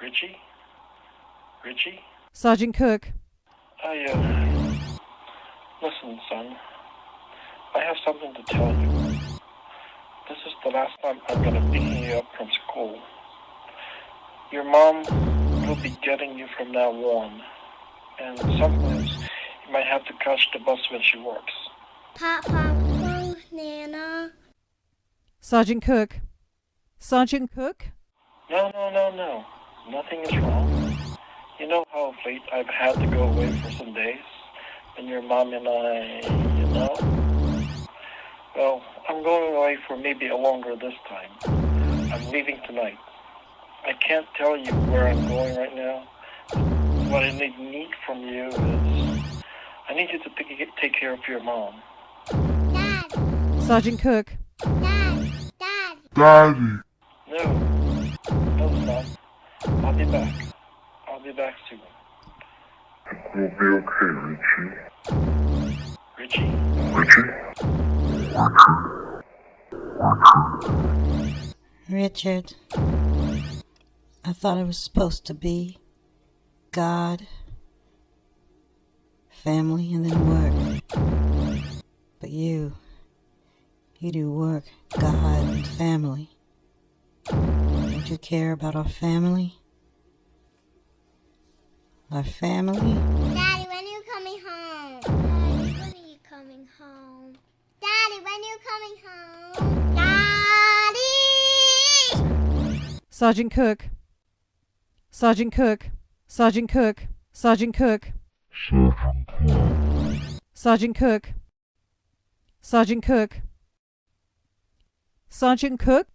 Richie? Richie? Sergeant Cook. Listen, son. I have something to tell you. This is the last time I'm gonna pick you up from school. Your mom will be getting you from now on. And sometimes you might have to catch the bus when she works. Papa, Nana. Sergeant Cook. Sergeant Cook? No. Nothing is wrong. You know how of late I've had to go away for some days? And your mom and I, Well, I'm going away for maybe a longer this time. I'm leaving tonight. I can't tell you where I'm going right now. What I need from you is... I need you to take care of your mom. Dad. Sergeant Cook. Dad. Daddy. No, son. I'll be back. I'll be back soon. We'll be okay, Richie. Richie? Richard, I thought it was supposed to be God, family, and then work. But you do work, God, and family. Don't you care about our family? Our family? Daddy, when are you coming home? Daddy, when are you coming home? Daddy, when are you coming home? Daddy! Sergeant Cook. Sergeant Cook. Sergeant Cook. Sergeant Cook. Sergeant Cook. Sergeant Cook. Sergeant Cook.